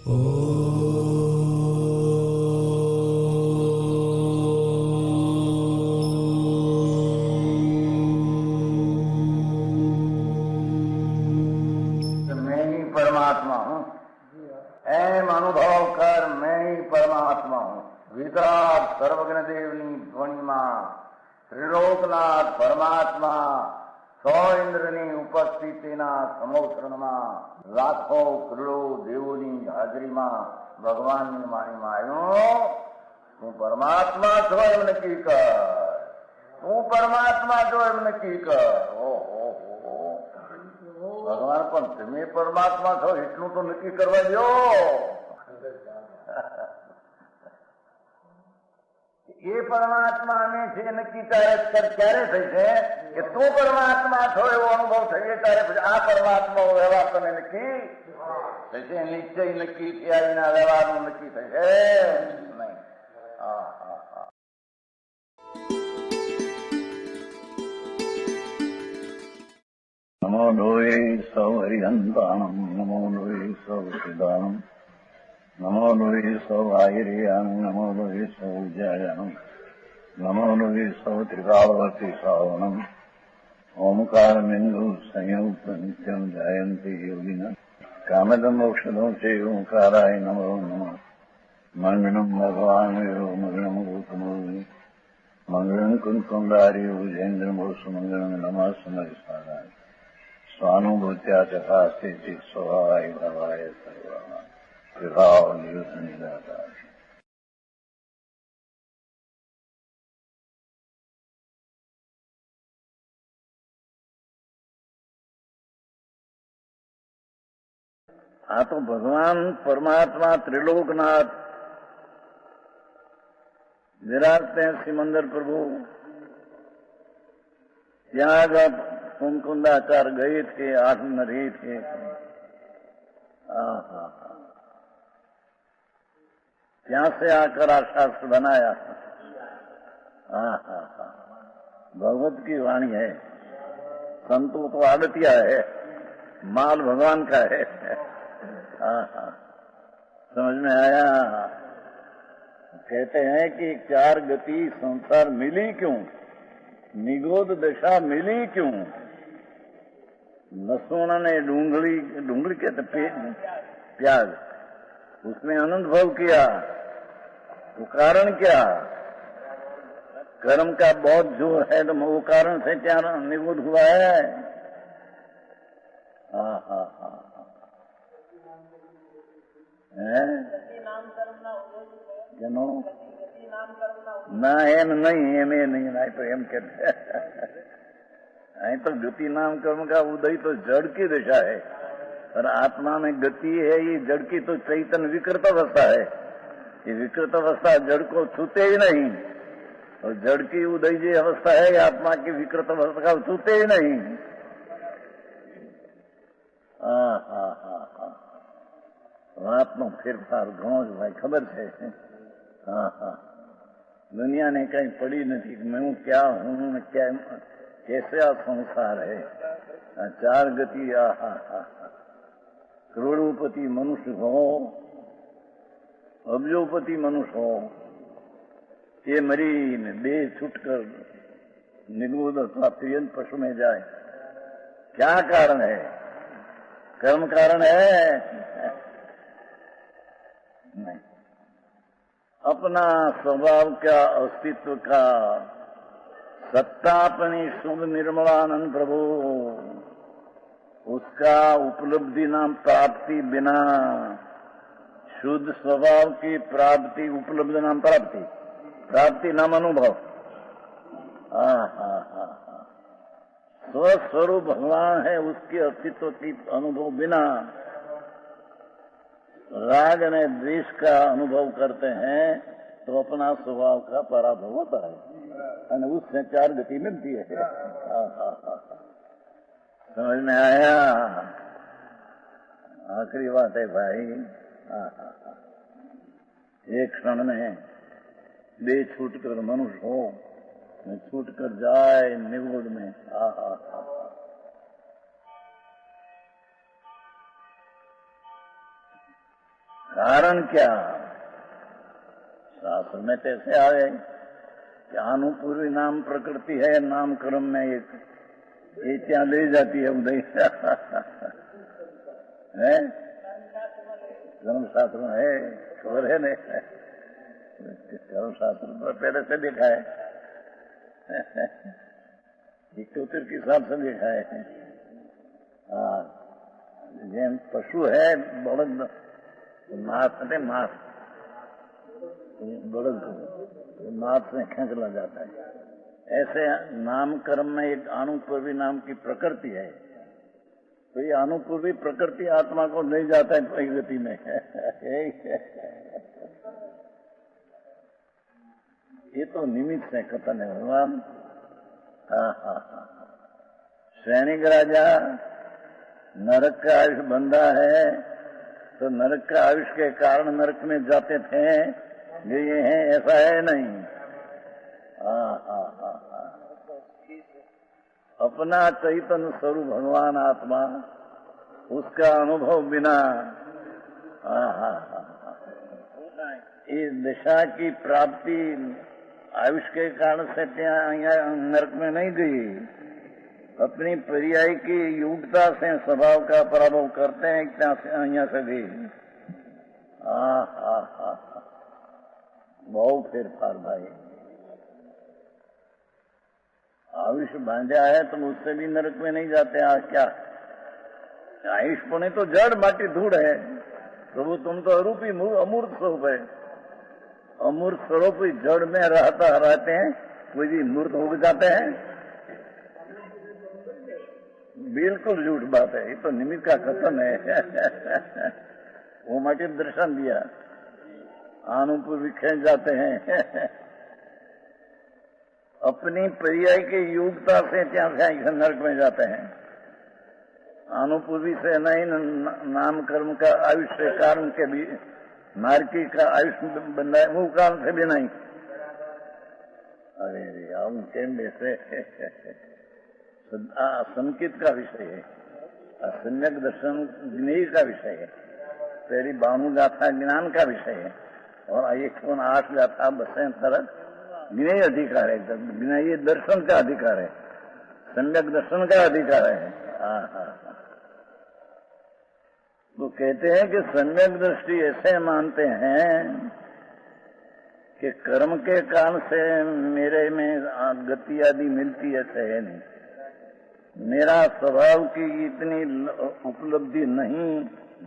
मैं ही परमात्मा हूँ, एम अनुभव कर मैं ही परमात्मा हूँ। वितराग सर्वज्ञ देवनी ध्वनिमा त्रिलोकनाथ परमात्मा सौ इंद्રની ઉપસ્થિતિના સમોત્રણમાં લાખો કરોડો દેવોની હાજરીમાં ભગવાનની વાણીમાં આવ્યો, તું પરમાત્મા છો એમ નક્કી કર, તું પરમાત્મા છો એમ નક્કી કર. ઓહો ભગવાન પણ તમે પરમાત્મા છો એટલું તો નક્કી કરવા દો. એ પરમાત્મા અમે છે નક્કી ક્યારે થઈ છે કે તું પરમાત્મા છો એવો અનુભવ થઈએ ત્યારે પછી આ પરમાત્મા વ્યવહાર તમે નક્કી થશે. નિશ્ચય નક્કી થયા વિના વ્યવહારનું નક્કી થશે નહીં. હા હા હા. નમો લોહે સૌ હરિહંતાણમ, નમો લોહે સૌ સિદ્ધાણમ, નમો લોહે સૌ આયર્યાણમ, નમો લોહે સૌ ઉજ્જાયાણમ, નમો લોહે સૌ ત્રિકાળવર્તી શ્રાવણમ. ઓમકારમેન્દુ સંયુક્ત નિત્યમ જાયંતી યોગિના કામદમ ઔષધો છે ઓંકારાય નમો નમઃ. મંગળમ ભગવાન મંગળમ ગૌતમો મંગળમ કુંકુંડાર્યો જૈન્દ્રમો સુમંગળમ નમઃ સમરિસ્વારાય સ્વાનુભૂત્યા ચકાસ્તે સ્વભાવાય ભવાય સર્વા વિભાવ નિયુત નિરાકાર. આ તો ભગવાન પરમાત્મા ત્રિલોકનાથ વિરાજते हैं सिमंदर प्रभु. ત્યાં જ कुंकुंदाचार गए थे, आठ में रहे थे. ત્યાં से आकर આ शास्त्र बनाया. भगवत की वाणी है. संतो तो आड़तिया है, माल भगवान का है. समझ में आया. कहते हैं कि चार गति संसार मिली क्यों, निगोद दशा मिली क्यों. लहसुन ने डूंगली कहते प्याज, उसमें आनंद भाव किया तो कारण क्या, कर्म का बहुत जो है तो वो कारण से क्या निगोद हुआ है. ના એમ નહીં, એમ એ નહીં. તો એમ કે અહીં तो गति नाम कर्म का उदय तो जड़ की दशा है, और आत्मा में गति है ये जड़ की तो चैतन्य विकृत अवस्था है. ये विकृत अवस्था जड़ को छूते ही नहीं, और जड़ की उदय जो अवस्था है ये आत्मा की विकृत अवस्था का छूते ही नहीं. વાતનો ફેરફાર ઘણો જ ભાઈ ખબર છે. दुनिया ने कहीं पड़ी नहीं. मैं क्या हूँ, क्या कैसे संसार है. चार गति करोड़ोपति मनुष्य हो, अब्जोपति मनुष्य हो, ये मरी देह छूटकर निगोद अथवा प्रियंत पशु में जाए. क्या कारण है, कर्म कारण है नहीं. अपना स्वभाव का, अस्तित्व का, सत्ता अपनी शुद्ध निर्मलानंद प्रभु, उसका उपलब्धि नाम प्राप्ति बिना, शुद्ध स्वभाव की प्राप्ति, उपलब्धि नाम प्राप्ति, प्राप्ति नाम अनुभव. स्वस्वरूप भगवान है, उसके अस्तित्व की अनुभव बिना राग ने द्वेष का अनुभव करते हैं तो अपना स्वभाव का पराभव होता है, और उससे चार गति मिलती है. समझ में आया. आखिरी बात है भाई. एक क्षण में देह छूटकर मनुष्य हो, छूटकर जाए निगोद में. कारण क्या? शास्त्र में कैसे आए कि अनुपूर्वी नाम प्रकृति है, नाम कर्म में एक ये क्या ले जाती है उदय है? कर्म शास्त्र में है, खबर है नहीं? कर्म शास्त्र पर पहले से लिखा है, 71 के हिसाब से लिखा है। हाँ, जेम पशु है बड़द मात मात बड़द मात से खींचला जाता है। ऐसे नाम कर्म में एक अनुपूर्वी नाम की प्रकृति है, तो ये अनुपूर्वी प्रकृति आत्मा को ले जाता है कोई गति में ये तो निमित्त से कथन है भगवान। सैनिक राजा नरक का आयुष बंधा है, तो नरक का आयुष के कारण नरक में जाते थे, ये है ऐसा है नहीं। अपना चैतन्य स्वरूप भगवान आत्मा, उसका अनुभव बिना इस दिशा की प्राप्ति आयुष के कारण से नरक में नहीं गई। अपनी पर्याय की युक्ता से स्वभाव का पराभव करते हैं यहाँ से भी। बहुत फेरफार भाई। आयुष बांधा है तो उससे भी नरक में नहीं जाते। क्या आयुष पुणे तो जड़ माटी धूड़ है, प्रभु तुम तो अरूपी अमूर्त स्वरूप है। अमूर्त स्वरूप जड़ में रहते हैं, कोई भी मूर्त हो जाते हैं। बिल्कुल झूठ बात है, ये तो निमित्त का कथन है वो माटी दर्शन दिया, अनुपूर्वी खींच जाते हैं अपनी पर्याय की योग्यता से ત્યાં नरक में जाते हैं। अनुपूर्वी से नहीं, नाम कर्म का आयुष्य कारण के भी नारकी का आयुष्य बन रहा है, वो कारण से भी नहीं। अरे हम केम वैसे संकित का विषय है, सम्यक दर्शन ज्ञेय का विषय है, तेरी 92 गाथा ज्ञान का विषय है, और 108 गाथा 72 ज्ञेय अधिकार है, ज्ञेय दर्शन का अधिकार है, सम्यक दर्शन का अधिकार है। तो कहते हैं कि सम्यक दृष्टि ऐसे मानते हैं कि कर्म के कारण से मेरे में गति आदि मिलती ऐसे है नहीं, मेरा स्वभाव की इतनी उपलब्धि नहीं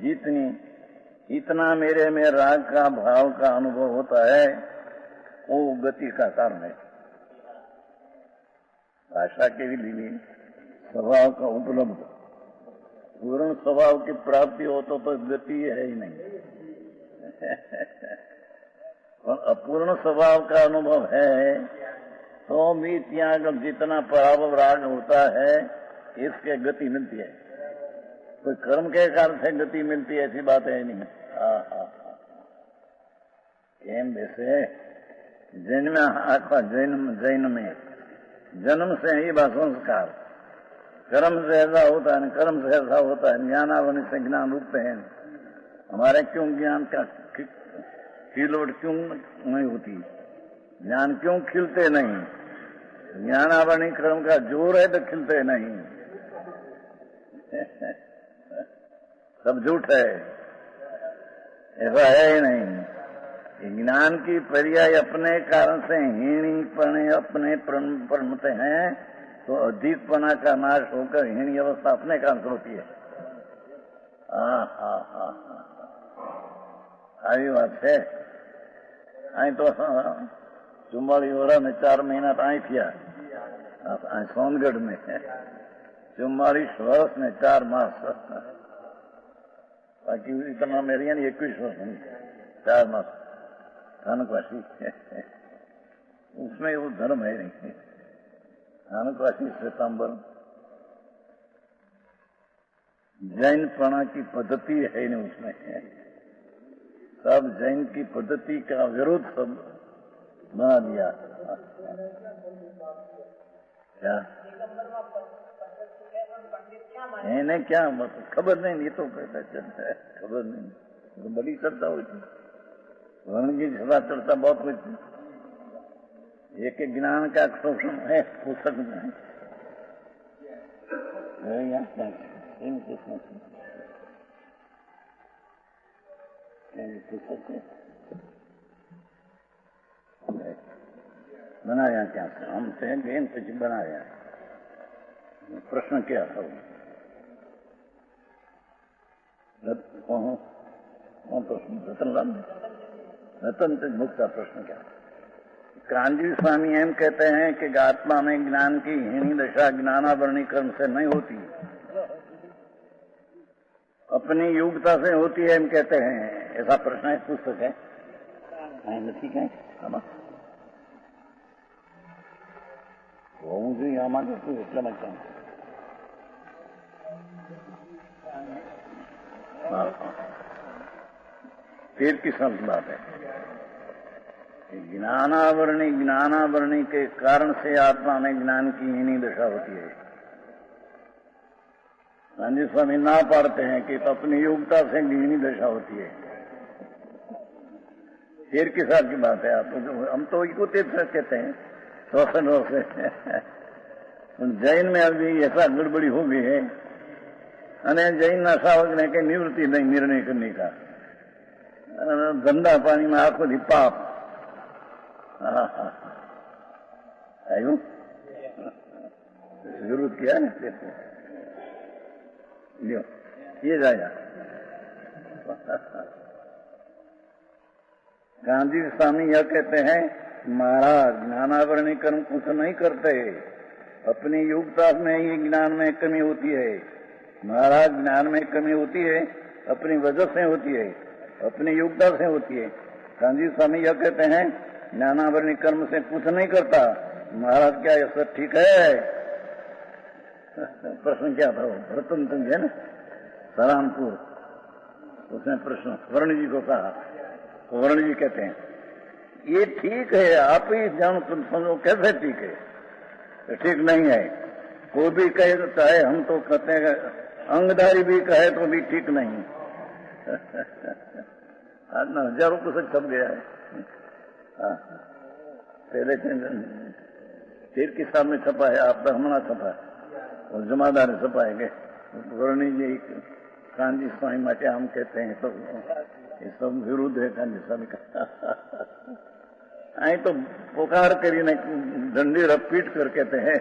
जितनी इतना मेरे में राग का भाव का अनुभव होता है, वो गति का कारण है। भाषा के लिए स्वभाव का उपलब्ध पूर्ण स्वभाव की प्राप्ति हो तो गति है ही नहीं और अपूर्ण स्वभाव का अनुभव है तो भी त्याग जितना पराभव राग होता है इसके गति मिलती है। कोई कर्म के कारण से गति मिलती है ऐसी बात है नहीं। एम वैसे जैन में आखा जैन में जन्म से ही बा संस्कार, कर्म से ऐसा होता है, कर्म से ऐसा होता है, ज्ञानावनी से ज्ञान रूपते हैं। हमारे क्यों ज्ञान का खिलवट क्यों नहीं होती, ज्ञान क्यों खिलते नहीं? ज्ञानावनी कर्म का जोर है तो खिलते नहीं सब झूठ है, ऐसा है ही नहीं। ज्ञान की पर्याय अपने कारण से हीणीपने अपने प्रणमते हैं तो अधिकपना का नाश होकर हीणी अवस्था अपने कारण से होती है। આવી વાત છે। અહીં તો 44 વર્ષ ને 4 મહિના તો અહીં થયા સોનગઢ में 44 વર્ષ ને 4 मास, बाकी इतना मेरी 21 वर्ष 4 मास स्थानकवासी उसमें वो धर्म है नहीं। स्थानकवासी श्वेतांबर जैनपणा की पद्धति है नहीं उसमें, सब जैन की पद्धति का विरोध सब बना दिया। क्या इन्हें क्या मतलब खबर नहीं, ये तो कहता चलता है खबर नहीं। तो बड़ी चर्चा हुई थी, वर्ण की सभा चर्चा बहुत हुई थी। एक एक ज्ञान का शोषण है पुस्तक में है। बनाया क्या था, हम से बेन कुछ बनाया। प्रश्न क्या था? कौन प्रश्न? रतनलाल रतन से मुक्त का प्रश्न क्या? कांजी स्वामी एम कहते हैं कि आत्मा में ज्ञान की हीनी दशा ज्ञानावरणी कर्म से नहीं होती, अपनी योग्यता से होती है, एम कहते हैं। ऐसा प्रश्न है, पुस्तक है, ठीक है। होવું જોઈએ આમાં તો એટલા માટે फिर किस्म की बात है। ज्ञानावरणी के कारण से आत्मा में ज्ञान की हीनी दशा होती है। गांधी स्वामी ना पाड़ते हैं कि तो अपनी योग्यता से हीनी दशा होती है। फिर किस की बात है? आप हम तो इसको तीर्थ कहते हैं, श्वसन से। जैन में अभी ऐसा गड़बड़ी हो गई है, जैन ना सावक ने के निवृत्ति नहीं निर्णय करने का, गंदा पानी में आंखों थी पाप। आयु जरूरत किया है लियो ये जाया। गांधी स्वामी यह कहते हैं, महाराज ज्ञानावरणी कर्म कुछ नहीं करते, अपनी योग्यता में ही ज्ञान में कमी होती है। महाराज ज्ञान में कमी होती है अपनी वजह से होती है, अपनी योग्यता से होती है। गांधी स्वामी यह कहते हैं ज्ञानावरणी कर्म से कुछ नहीं करता। महाराज क्या ये सब ठीक है? प्रश्न क्या था? रतन सिंह है ना, सरामपुर, उसने प्रश्न वर्ण जी को कहा। वर्ण जी कहते हैं ये ठीक है, आप ही जानो, तुम समझो कैसे ठीक है? ठीक नहीं है। कोई भी कहे तो चाहे हम तो कहते हैं, अंगधारी भी कहे तो भी ठीक नहीं। आज ना हजारों पुस्तक छप गया है। पहले तीर के सामने छपा है, आप ब्राह्मणा छपा है और जमादार छपा है। वर्णी जी कांजी स्वामी माटे हम कहते हैं, तो ये सब विरुद्ध है कांजी स्वामी का। आई तो पुकार करी ने डंडी रपीट कर कहते हैं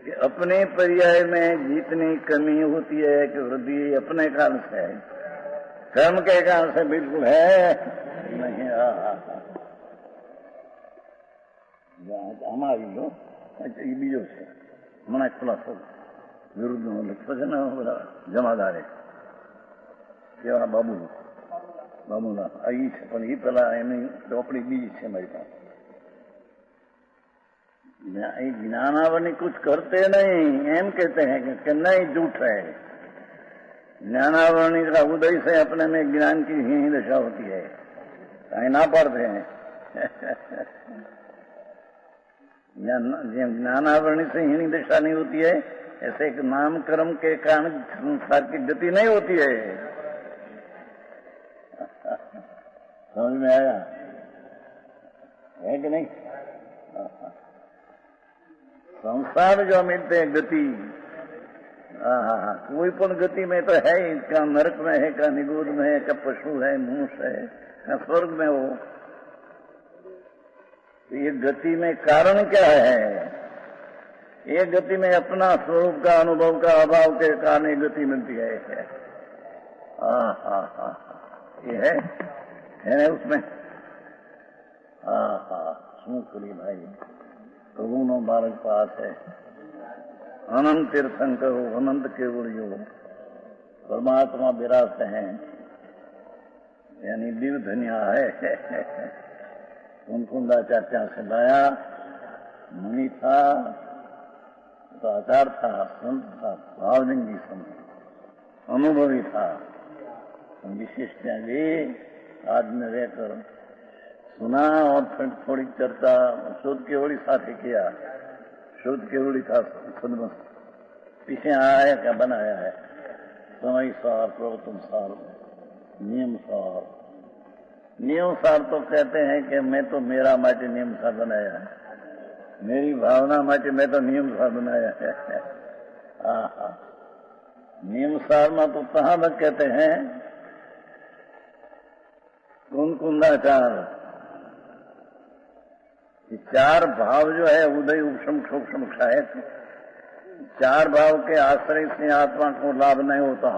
कि अपने पर्याय में जितनी कमी होती है कि वृद्धि अपने कारण से है, कर्म के कारण से बिल्कुल है नहीं। हमारी लो ये बीजो से मना खुलासो विरुद्ध जमादार है કેવા બાબુ બાબુના અહીં છે, પણ એ પેલા એની ચોપડી બીજી છે મારી પાસે। ज्ञानावरणी कुछ करते नहीं, एम कहते हैं कि नहीं, झूठ है। ज्ञानावरणी का उदय से अपने में ज्ञान की ही दशा होती है, कहीं ना पढ़ते हैं। ज्ञानावरणी से ही दशा नहीं होती है, ऐसे एक नाम कर्म के कारण संसार की गति नहीं होती है। समझ में आया है कि नहीं? संसार जो मिलते हैं गति, कोई पण गति में तो है, क्या नरक में है, क्या निगोद में है, क्या पशु है, मूस है, क्या स्वर्ग में हो। तो ये गति में कारण क्या है? ये गति में अपना स्वरूप का अनुभव का अभाव के कारण ये गति मिलती है। ये है ना उसमें। શું કરી ભાઈ, પ્રભુનો બાળક પાસ है, अनंत तीर्थंकर हो, अनंत केवलियो, परमात्मा विरासते हैं, यानी दिव्य धनिया है। कुंकुंदाचार्य से लाया, मुनि था तो आचार था, संत था, भावलिंगी संत, अनुभवी था, विशिष्ट भी आज में रहकर सुना और फिर थोड़ी चर्चा शुद्ध केवली साथी किया। शुद्ध केवली था सदम पीछे आया क्या बनाया है, समय सार प्रवतम सार नियमसार तो कहते हैं कि मैं तो मेरा माटे नियमसार बनाया है, मेरी भावना माटे मैं तो नियमसार बनाया है। नियमसार में तो कहाँ तक कहते हैं कुंकुंदाचार, चार भाव जो है उदय उपशम सूक्ष्म क्षायक, चार भाव के आश्रय से आत्मा को लाभ नहीं होता।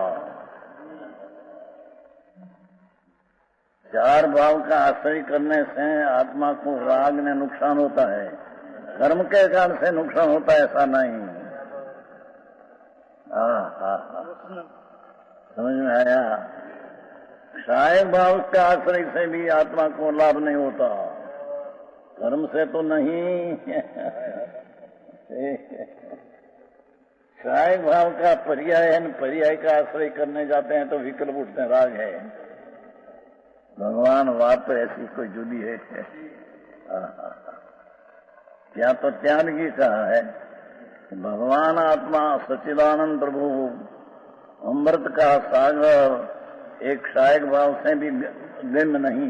चार भाव का आश्रय करने से आत्मा को राग में नुकसान होता है, कर्म के कारण से नुकसान होता है, ऐसा नहीं। समझ में आया? क्षायक भाव के आश्रय से भी आत्मा को लाभ नहीं होता, कर्म से तो नहीं। क्षायक भाव का पर्याय है, पर्याय का आश्रय करने जाते हैं तो विकल्प उठते हैं, राग है। भगवान बात तो ऐसी कोई जुदी है। क्या तो त्यागी कहा है, भगवान आत्मा सच्चिदानंद प्रभु अमृत का सागर एक क्षायक भाव से भी गम्य नहीं,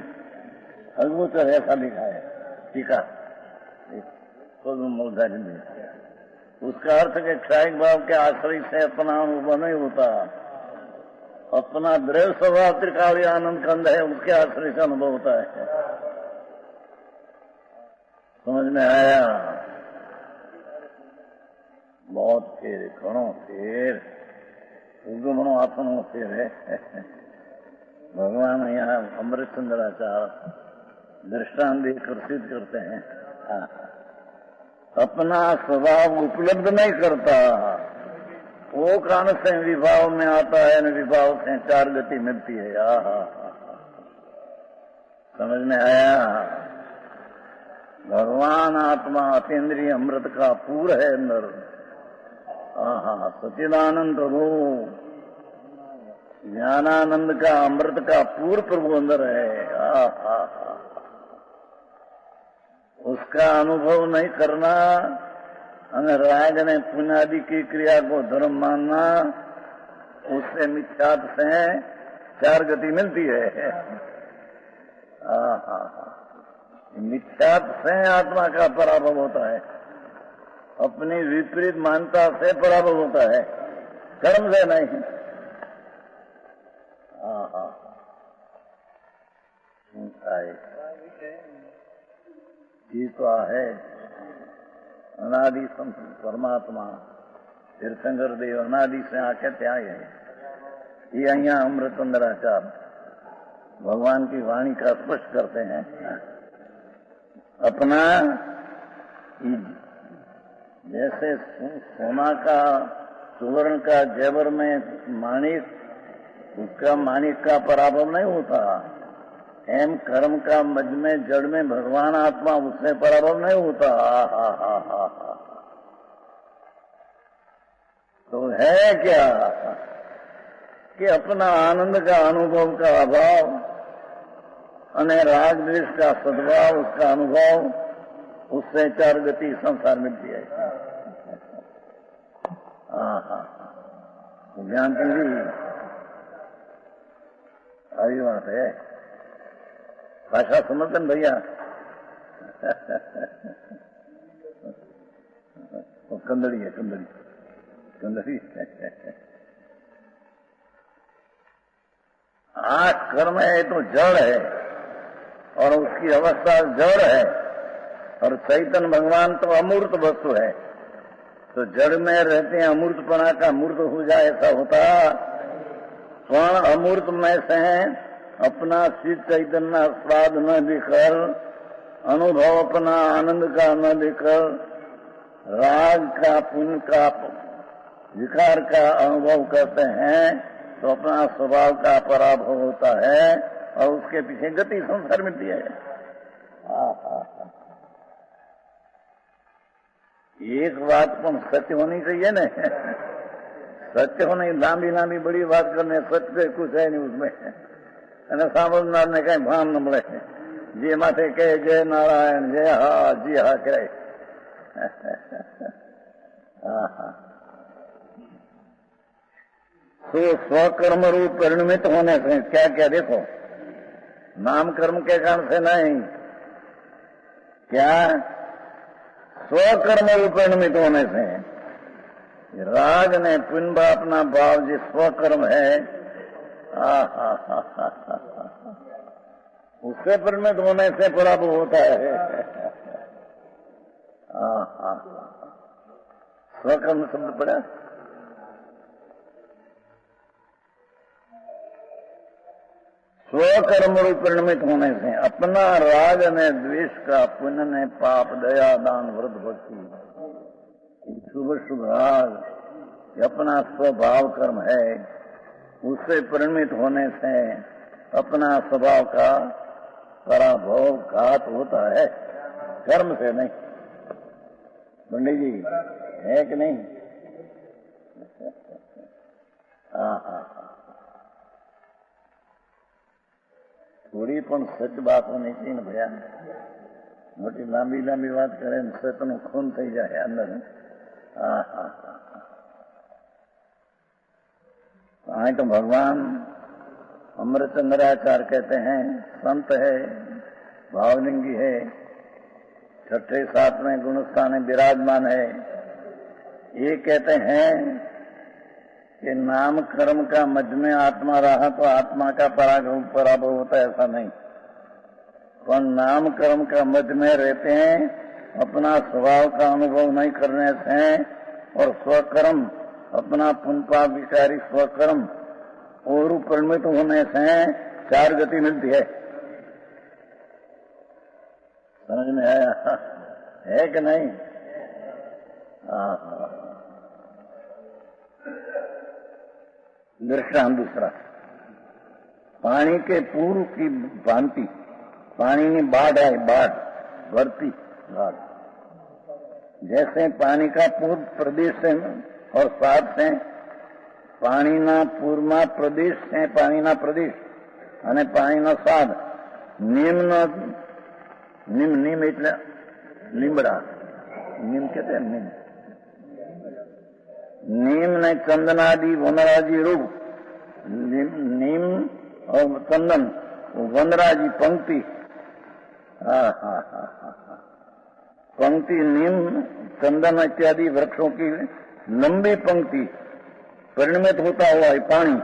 अद्भुत ऐसा लिखा है। ठीक है, उसका अर्थ के क्षायक भाव के आश्रय से अपना अनुभव नहीं होता, अपना द्रव्य स्वभाव त्रिकाव्य आनंद कंद है, उसके आश्रय से अनुभव होता है। समझ में आया? बहुत फेर, घणो फेर, घणो आपनो फेर है। भगवान यहाँ अमृत सुंदराचार दृष्टांत आकर्षित करते हैं। अपना स्वभाव उपलब्ध नहीं करता, वो कारण से विभाव में आता है, न विभाव से चार गति मिलती है। समझ में आया? भगवान आत्मा अतीन्द्रिय अमृत का पूर है अंदर। सच्चिदानंद प्रभु ज्ञानानंद का अमृत का पूर्व प्रभु अंदर है। उसका अनुभव नहीं करना, राग ने पुण्यादि की क्रिया को धर्म मानना, उससे मिथ्यात्व से चार गति मिलती है। मिथ्यात्व से आत्मा का पराभव होता है, अपनी विपरीत मान्यता से पराभव होता है, कर्म से नहीं। ये तो है अनादि संत परमात्मा तीर्थंकर देव अनादि से आके त्याग है। ये अहिया अमृत अंदराचार भगवान की वाणी का स्पष्ट करते हैं। अपना जैसे सोना का सुवर्ण का जेवर में माणिक, उसका माणिक का पराभव नहीं होता, एम कर्म का मज में जड़ में भगवान आत्मा, उससे पराभव नहीं होता। तो है क्या कि अपना आनंद का अनुभव का अभाव अने राग द्वेष का सद्भाव, उसका अनुभव, उससे चार गति संसार मिलती है। ज्ञान की भी आई बात है। भाषा समझते हैं भैया? कंदड़ी है, कंदड़ी कंदड़ी। कर्म है तो जड़ है, और उसकी अवस्था जड़ है, और चैतन्य भगवान तो अमूर्त वस्तु है। तो जड़ में रहते हैं, अमूर्तपना का मूर्त हो जाए ऐसा होता। स्वर्ण अमूर्त में से अपना शीत चैतन्य स्वाद न देकर, अनुभव अपना आनंद का न देकर, राग का पुण्य का विकार का अनुभव करते हैं, तो अपना स्वभाव का पराभव होता है, और उसके पीछे गति संसार मिलती है। एक बात पर सत्य होनी चाहिए न, सत्य होने लांबी लांबी बड़ी बात करने, सत्य कुछ है नहीं उसमें। सामजनार ने कहीं भान न મળે, जे माथे कहे जय नारायण, जय हा जी हा करे। तो स्वकर्म रूप परिणमित होने से क्या क्या देखो, नाम कर्म के कारण से नहीं, क्या स्वकर्म रूप परिणमित होने से राग ने पिंड अपना भाव जो स्वकर्म है उससे परिणमित होने से पराभव होता है। स्वकर्म शब्द पड़ा, स्वकर्म रूप परिणमित होने से अपना राग ने द्वेष का, पुण्य ने पाप, दया दान व्रत भक्ति, शुभ शुभ राग अपना स्वभाव कर्म है, उससे परिणमित होने से अपना स्वभाव का पराभव घात होता है, कर्म से नहीं। पंडित जी है कि नहीं? थोड़ी पण सच बात होनी चाहिए ने भैया, मोटी लांबी लांबी बात करे सच नु खून थी जाए अंदर। आए तो भगवान अमृतचंद्राचार्य कहते हैं, संत है, भावलिंगी है, छठे सातवें गुणस्थान में विराजमान है। ये कहते हैं कि नाम कर्म का मध्य में आत्मा रहा तो आत्मा का पराभव होता है, ऐसा नहीं। पर नाम कर्म का मध्य में रहते हैं, अपना स्वभाव का अनुभव नहीं करने से और स्वकर्म अपना पुण्य विकारी स्वकर्म और परिणमित होने से चार गति मिलती है। समझ में आया है कि नहीं? दृष्टांत दूसरा, पानी के पूर्व की भांति पानी में बाढ़ आई, बाढ़ बढ़ती बाढ़, जैसे पानी का पूर्व प्रदेश से और साथ से पानीना पूर्वमा प्रदेश से पानीना प्रदेश અને પાણીનો સ્વાદ નિમ્ન નિમ એટલે લીમડા, નિમ કહેते નિમ, नीम ने चंदनादि वनराजी रूप, नीम और चंदन वनराजी पंक्ति, पंक्ति नीम चंदन इत्यादि वृक्षों की लंबी पंक्ति परिणमित होता हुआ है पानी।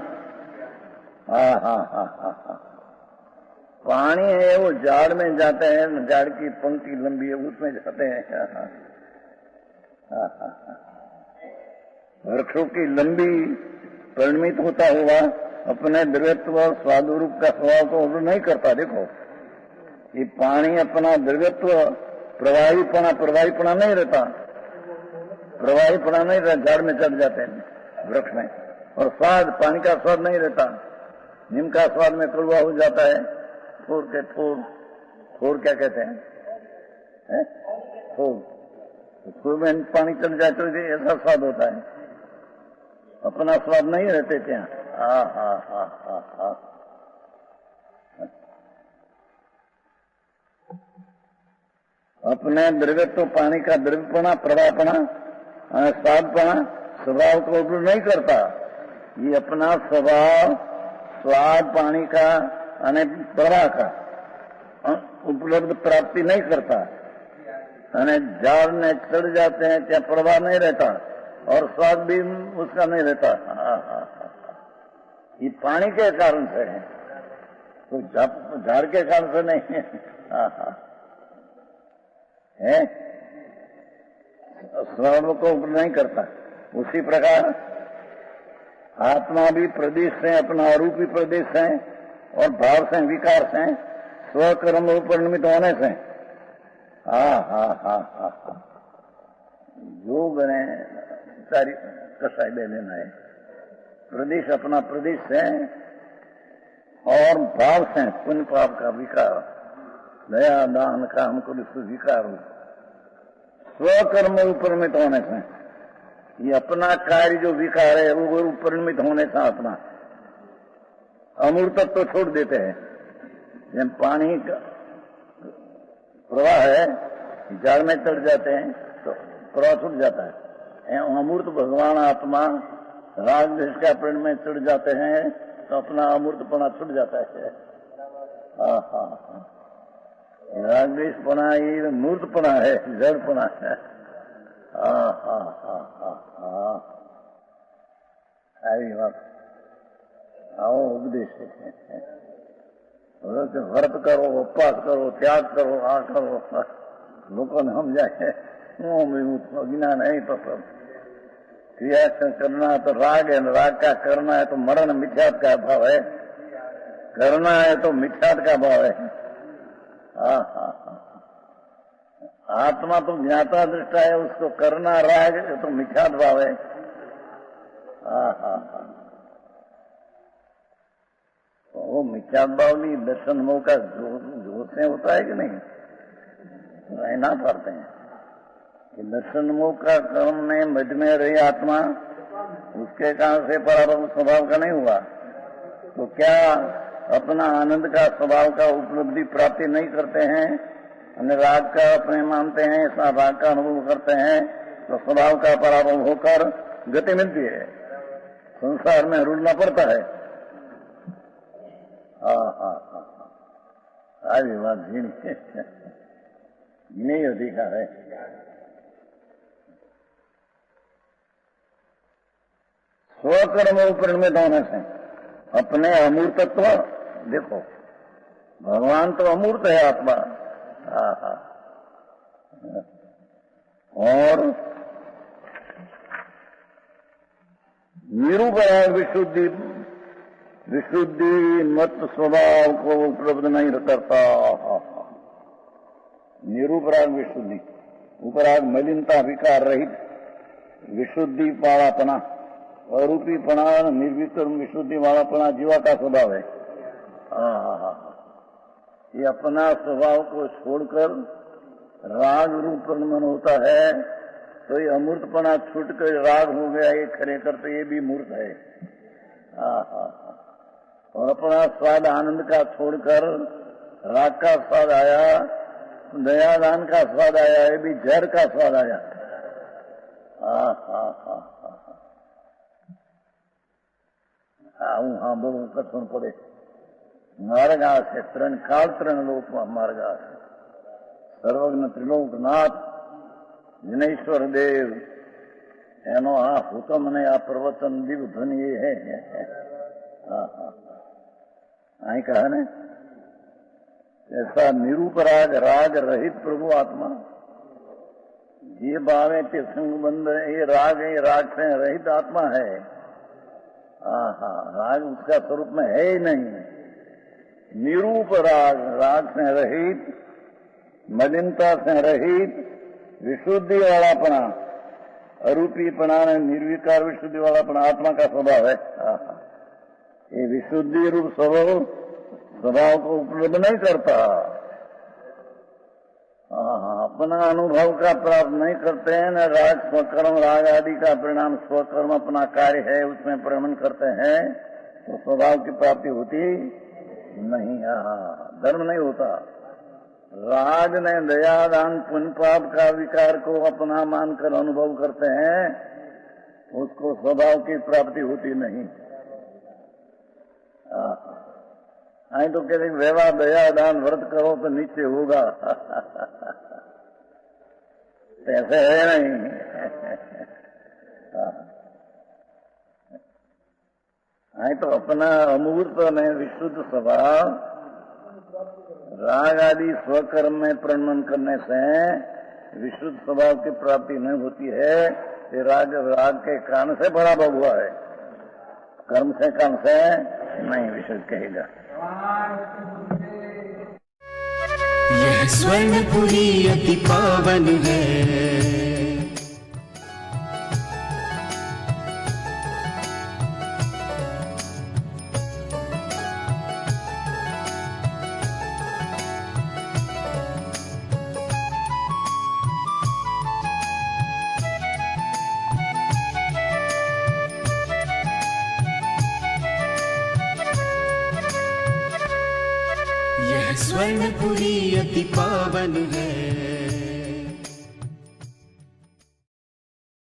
पानी है वो झाड़ में जाते हैं, झाड़ की पंक्ति लंबी है उसमें जाते हैं। वृक्षों की लंबी परिणमित होता हुआ अपने द्रव्यत्व स्वादुरूप का स्वभाव को नहीं करता। देखो ये पानी अपना द्रव्यत्व प्रवाहीपना नहीं रहता, प्रवाहीपना नहीं रहता, झाड़ में चढ़ जाते हैं वृक्ष में। और स्वाद, पानी का स्वाद नहीं रहता, नीम का स्वाद में कड़वा हो जाता है। थोर क्या कहते हैं, थोर में पानी चढ़ जाए तो ऐसा स्वाद होता है, अपना स्वाद नहीं रहते क्या। अपने द्रव्यत्व पानी का द्रव्यपना, प्रवाहपना, स्वादपना स्वभाव को उपलब्ध नहीं करता। ये अपना स्वभाव स्वाद पानी का અને प्रवाह का उपलब्ध प्राप्ति नहीं करता, અને झाड़ में चढ़ जाते हैं क्या प्रवाह नहीं रहता और स्वाद भी उसका नहीं रहता। ये पानी के कारण से है, तो झाड़ के कारण से नहीं है, स्वाद को नहीं करता। उसी प्रकार आत्मा भी प्रदेश से, अपना आरूपी प्रदेश से और भाव से, विकार से, स्वकर्म रूप परिणमित होने से योग ने सारी कसाई दे लेना है। प्रदेश अपना प्रदेश से और भाव से पुण्य पाप का विकार, दया दान काम को विकार हो, स्वकर्म रूप परिणमित होने से ये अपना कार्य जो विकार है वो परिणमित होने से अपना अमूर्तत्व तो छोड़ देते हैं। जब पानी का प्रवाह है, झाड़ में चढ़ जाते हैं तो प्रवाह छूट जाता है। अमूर्त भगवान आत्मा राग देश का प्रण में चढ़ जाते हैं तो अपना अमूर्तपना छूट जाता है। राग देशपना ये मूर्तपना है, जड़पना है। आई बात आओ उपदेश व्रत करो, उपवास करो, त्याग करो, करो, लोगों ने हम जाए ज्ञान नहीं तो सब क्रिया करना है तो राग है, राग का करना है तो मरण मिथ्यात का भाव है, करना है तो मिथ्यात का भाव है। आत्मा तो ज्ञाता दृष्टा है, उसको करना राग तो मिथ्यात भाव है। वो मिथ्यात भाव नहीं दर्शन मोह का जोश में होता है कि नहीं, रहना पड़ते हैं कि दर्शन मोह का कर्म में मध में रही आत्मा उसके कारण से पराभव स्वभाव का नहीं हुआ तो क्या अपना आनंद का स्वभाव का उपलब्धि प्राप्ति नहीं करते हैं, राग का अपने मानते हैं, ऐसा राग का अनुभव करते हैं तो स्वभाव का पराभव होकर गति मिलती है, संसार में रुलना पड़ता है। आज बात नहीं अधिकार है। स्वकर्म परिणमित होने से अपने अमूर्तत्व देखो, भगवान तो अमूर्त है आत्मा, और निरूपण विशुद्धि मत स्वभाव को उपलब्ध नहीं करता। निरूपराग विशुद्धि, उपराग मलिनता विकार रहित विशुद्धि वालापना, अरूपीपना निर्विक्रम विशुद्धि वालापना जीवा का स्वभाव है। ये अपना स्वभाव को छोड़कर राग रूप परिणमन होता है तो ये अमूर्तपना छूटकर राग हो गया, ये खड़े करते ये भी मूर्त है। और अपना स्वाद आनंद का छोड़कर राग का स्वाद आया, दयादान का स्वाद आया, ये भी जहर का स्वाद आया। हाँ बहु कथन पड़े मार्गा से त्रण काल त्रण लोक मार्गा से सर्वज्ञ त्रिलोकनाथ जिनेश्वर देव एनो हुकम ने आ प्रवचन दिव ध्वनि ये है। आई कहा ने ऐसा निरूपराग राग रहित प्रभु आत्मा, ये भावे के संगबंध ये राग से रहित आत्मा है। राग उसका स्वरूप में है ही नहीं। निरूप राग, राग से रहित, मलिनता से रहित, विशुद्धि वालापना, अरूपीपना निर्विकार विशुद्धि वालापना आत्मा का स्वभाव है। ये विशुद्धि रूप स्वभाव को उपलब्ध नहीं करता। अपना अनुभव का प्राप्त नहीं करते हैं न राग स्वकर्म राग आदि का परिणाम स्वकर्म अपना कार्य है उसमें परिणमन करते हैं तो स्वभाव की प्राप्ति होती नहीं, धर्म नहीं होता। राग ने दया दान पुण्य पाप का विकार को अपना मानकर अनुभव करते हैं, उसको स्वभाव की प्राप्ति होती नहीं। आई तो कहते व्यवहार दया दान व्रत करो तो नीचे होगा, ऐसे है नहीं। आई तो अपना अमूर्त में विशुद्ध स्वभाव राग आदि स्वकर्म में प्रणमन करने से विशुद्ध स्वभाव की प्राप्ति नहीं होती है। ये राग के कारण से पराभव हुआ है, कर्म से काम से नहीं विशुद्ध कहेगा। यह स्वर्णपुरी अति पावन है, यह स्वर्णपुरी अति पावन है।